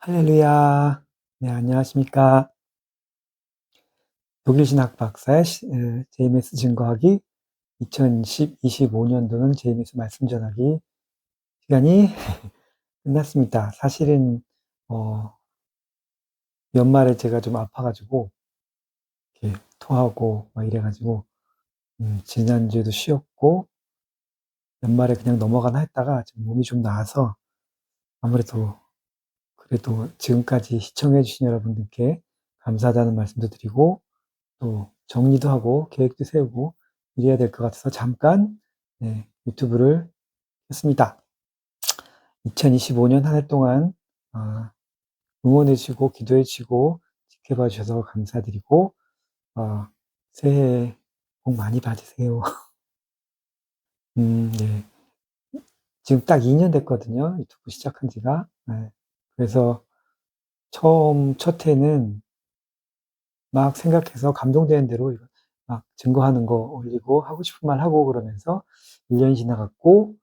할렐루야. 네, 안녕하십니까. 독일 신학 박사의 JMS 증거하기 2025년도는 JMS 말씀 전하기 시간이 끝났습니다. 사실은 어, 연말에 제가 좀 아파가지고 이렇게 토하고 막 이래가지고 지난주에도 쉬었고 연말에 그냥 넘어가나 했다가 지금 몸이 좀 나아서 아무래도 그래도 지금까지 시청해 주신 여러분들께 감사하다는 말씀도 드리고 또 정리도 하고 계획도 세우고 이래야 될 것 같아서 잠깐 유튜브를 했습니다. 2025년 한 해 동안 응원해 주시고 기도해 주시고 지켜봐 주셔서 감사드리고 새해 복 많이 받으세요. 네. 지금 딱 2년 됐거든요. 유튜브 시작한 지가. 네. 그래서 첫 해는 막 생각해서 감동되는 대로 막 증거하는 거 올리고 하고 싶은 말 하고 그러면서 1년이 지나갔고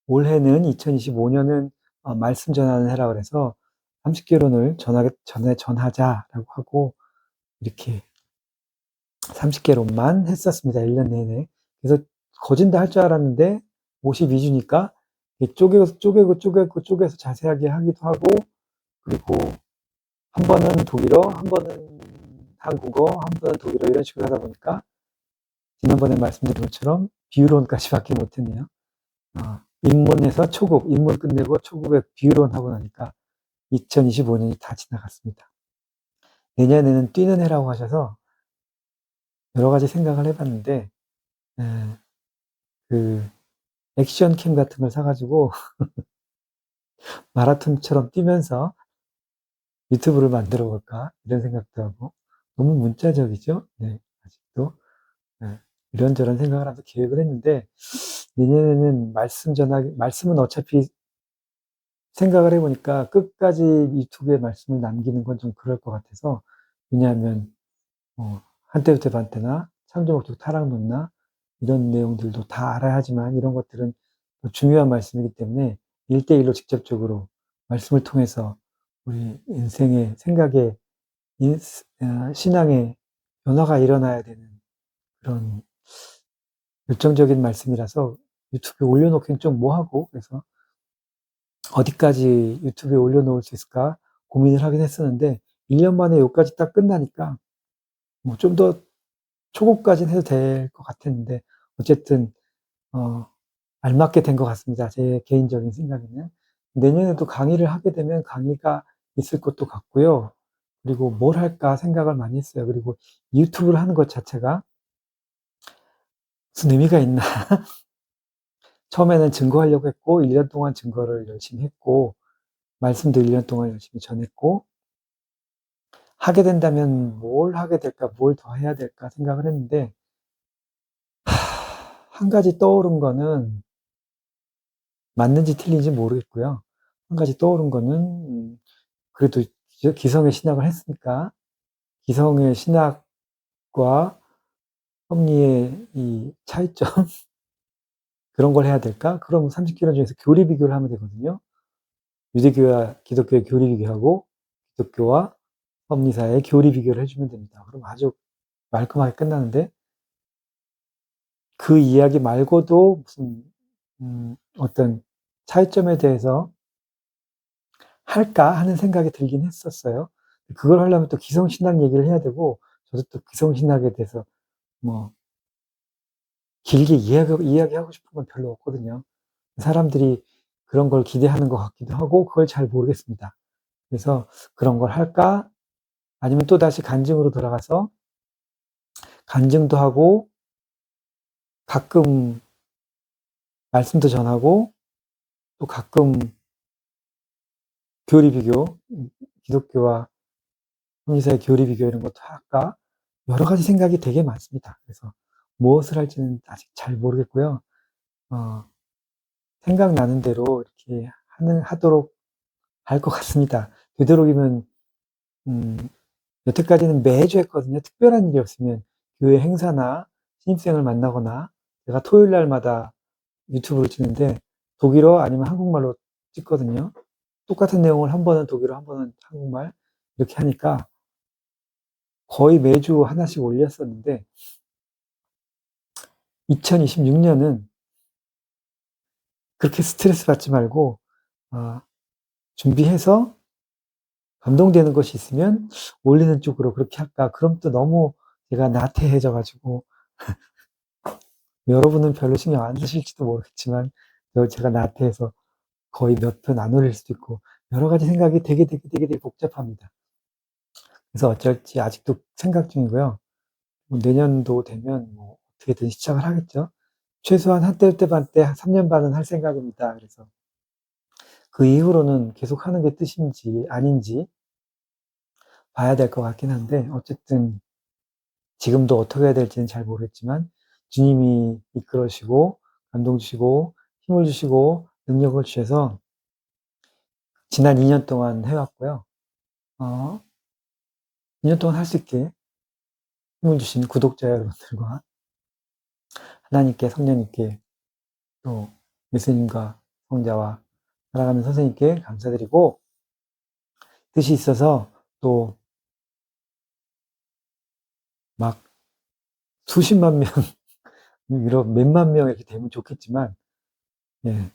올해는 2025년은 말씀 전하는 해라 그래서 30개론을 전하자라고 하고 이렇게 30개론만 했었습니다. 1년 내내. 그래서 거진다 할 줄 알았는데 52주니까 쪼개서 자세하게 하기도 하고 그리고 한 번은 독일어, 한 번은 한국어, 한 번은 독일어 이런 식으로 하다 보니까 지난번에 말씀드린 것처럼 비유론까지밖에 못했네요. 입문에서 초급, 입문 끝내고 초급에 비유론 하고 나니까 2025년이 다 지나갔습니다. 내년에는 뛰는 해라고 하셔서 여러 가지 생각을 해봤는데 그 액션 캠 같은 걸 사가지고 마라톤처럼 뛰면서 유튜브를 만들어 볼까 이런 생각도 하고 너무 문자적이죠. 네, 아직도 이런저런 생각을 하면서 계획을 했는데 내년에는 말씀은 어차피 생각을 해보니까 끝까지 유튜브에 말씀을 남기는 건 좀 그럴 것 같아서 왜냐하면 한때부터 반때나 창조목적 타락론나 이런 내용들도 다 알아야 하지만 이런 것들은 중요한 말씀이기 때문에 1대1로 직접적으로 말씀을 통해서 우리 인생의 생각의 신앙의 변화가 일어나야 되는 그런 결정적인 말씀이라서 유튜브에 올려놓기는 좀 뭐하고 그래서 어디까지 유튜브에 올려놓을 수 있을까 고민을 하긴 했었는데 1년 만에 여기까지 딱 끝나니까 뭐 좀 더 초급까지는 해도 될 것 같았는데 어쨌든 알맞게 된 것 같습니다. 제 개인적인 생각에는. 내년에도 강의를 하게 되면 강의가 있을 것도 같고요. 그리고 뭘 할까 생각을 많이 했어요. 그리고 유튜브를 하는 것 자체가 무슨 의미가 있나. 처음에는 증거하려고 했고 1년 동안 증거를 열심히 했고 말씀도 1년 동안 열심히 전했고 하게 된다면 뭘 하게 될까, 뭘 더 해야 될까 생각을 했는데 한 가지 떠오른 거는 맞는지 틀린지 모르겠고요. 한 가지 떠오른 거는 그래도 기성의 신학을 했으니까 기성의 신학과 섭리의 이 차이점 그런 걸 해야 될까? 그럼 30개론 중에서 교리 비교를 하면 되거든요. 유대교와 기독교의 교리 비교하고 기독교와 섭리사의 교리 비교를 해주면 됩니다. 그럼 아주 말끔하게 끝나는데 그 이야기 말고도 무슨 어떤 차이점에 대해서 할까 하는 생각이 들긴 했었어요. 그걸 하려면 또 기성신학 얘기를 해야 되고 저도 또 기성신학에 대해서 뭐 길게 이야기하고 싶은 건 별로 없거든요. 사람들이 그런 걸 기대하는 것 같기도 하고 그걸 잘 모르겠습니다. 그래서 그런 걸 할까? 아니면 또다시 간증으로 돌아가서 간증도 하고 가끔 말씀도 전하고 또 가끔 교리 비교, 기독교와 성리사의 교리 비교 이런 것도 할까? 여러 가지 생각이 되게 많습니다. 그래서 무엇을 할지는 아직 잘 모르겠고요. 생각나는 대로 이렇게 하도록 할 것 같습니다. 되도록이면, 음, 여태까지는 매주 했거든요. 특별한 일이 없으면 교회 행사나 신입생을 만나거나 제가 토요일 날마다 유튜브를 찍는데 독일어 아니면 한국말로 찍거든요. 똑같은 내용을 한 번은 독일어, 한 번은 한국말 이렇게 하니까 거의 매주 하나씩 올렸었는데 2026년은 그렇게 스트레스 받지 말고 준비해서 감동되는 것이 있으면 올리는 쪽으로 그렇게 할까? 그럼 또 너무 제가 나태해져 가지고 여러분은 별로 신경 안 쓰실지도 모르겠지만 제가 나태해서 거의 몇 편 안 올릴 수도 있고 여러 가지 생각이 되게 복잡합니다. 그래서 어쩔지 아직도 생각 중이고요. 내년도 되면 뭐 어떻게든 시작을 하겠죠. 최소한 한때 반때 한 3년 반은 할 생각입니다. 그래서 그 이후로는 계속 하는 게 뜻인지 아닌지 봐야 될 것 같긴 한데 어쨌든 지금도 어떻게 해야 될지는 잘 모르겠지만 주님이 이끌어 주시고 감동 주시고 힘을 주시고 능력을 주셔서 지난 2년 동안 해왔고요. 2년 동안 할 수 있게 힘을 주신 구독자 여러분들과 하나님께 성령님께 또 예수님과 성자와 살아가는 선생님께 감사드리고 뜻이 있어서 또 막 수십만 명, 이런 몇만 명 이렇게 되면 좋겠지만 예,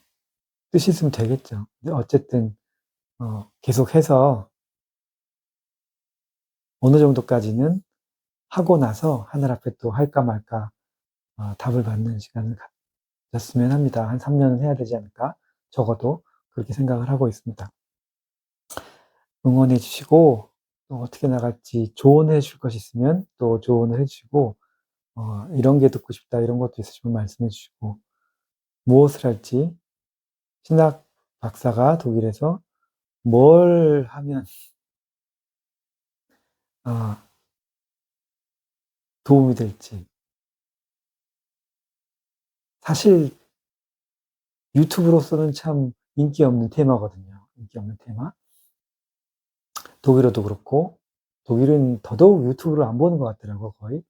뜻이 있으면 되겠죠. 근데 어쨌든 계속해서 어느 정도까지는 하고 나서 하늘 앞에 또 할까 말까 답을 받는 시간을 가졌으면 합니다. 한 3년은 해야 되지 않을까? 적어도 그렇게 생각을 하고 있습니다. 응원해 주시고 또 어떻게 나갈지 조언해 줄 것이 있으면 또 조언을 해 주시고 이런 게 듣고 싶다 이런 것도 있으시면 말씀해 주시고 무엇을 할지 신학 박사가 독일에서 뭘 하면 도움이 될지 사실 유튜브로서는 참 인기 없는 테마거든요. 인기 없는 테마. 독일어도 그렇고 독일은 더더욱 유튜브를 안 보는 것 같더라고요, 거의.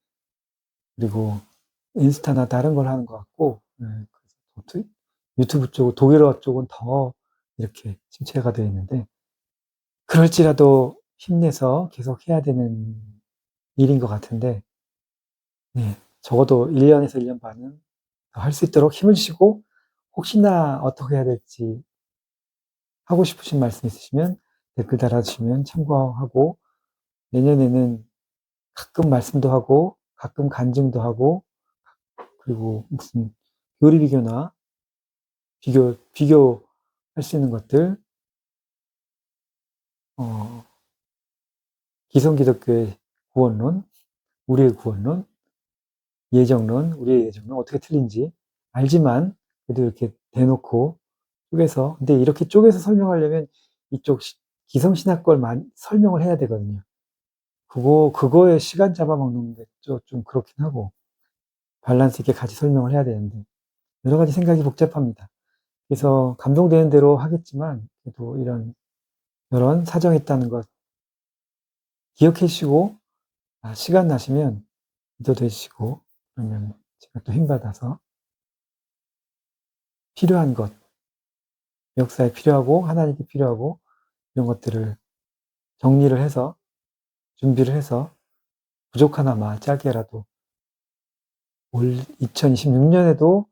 그리고 인스타나 다른 걸 하는 것 같고 유튜브 쪽, 독일어 쪽은 더 이렇게 침체가 되어 있는데 그럴지라도 힘내서 계속 해야 되는 일인 것 같은데 적어도 1년에서 1년 반은 할 수 있도록 힘을 주시고 혹시나 어떻게 해야 될지 하고 싶으신 말씀 있으시면 댓글 달아주시면 참고하고 내년에는 가끔 말씀도 하고 가끔 간증도 하고 그리고 무슨 요리 비교나 비교할 수 있는 것들 기성기독교의 구원론, 우리의 구원론, 예정론, 우리의 예정론 어떻게 틀린지 알지만 그래도 이렇게 대놓고 쪼개서 근데 이렇게 쪼개서 설명하려면 이쪽 기성신학 걸 설명을 해야 되거든요. 그거에 시간 잡아먹는 게 좀 그렇긴 하고 밸런스 있게 같이 설명을 해야 되는데 여러 가지 생각이 복잡합니다. 그래서 감동되는 대로 하겠지만 그래도 이런 사정이 있다는 것 기억해 주시고 시간 나시면 기도도 해주시고 그러면 제가 또 힘받아서 필요한 것 역사에 필요하고 하나님께 필요하고 이런 것들을 정리를 해서 준비를 해서 부족하나마 짧게라도 2026년에도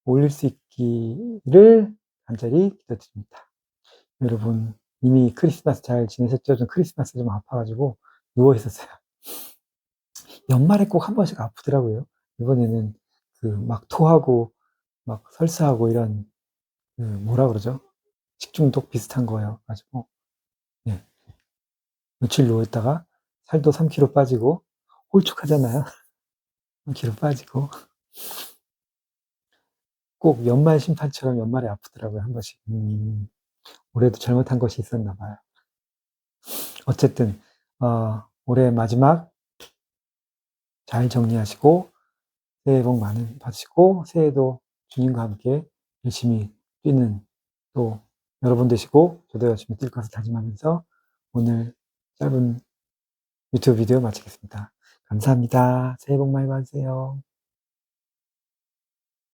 올릴 수 있기를 간절히 기도드립니다. 여러분 이미 크리스마스 잘 지내셨죠? 전 크리스마스 좀 아파가지고 누워 있었어요. 연말에 꼭 한 번씩 아프더라고요. 이번에는 막 토하고 막 설사하고 이런 뭐라 그러죠? 식중독 비슷한 거여 가지고 예. 며칠 누워 있다가 살도 3kg 빠지고 홀쭉하잖아요. 3kg 빠지고 꼭 연말 심판처럼 연말에 아프더라고요, 한 번씩. 올해도 잘못한 것이 있었나 봐요. 어쨌든 올해 마지막 잘 정리하시고 새해 복 많이 받으시고 새해도 주님과 함께 열심히 뛰는 또 여러분 되시고 저도 열심히 뛸 것을 다짐하면서 오늘 짧은 유튜브 비디오 마치겠습니다. 감사합니다. 새해 복 많이 받으세요.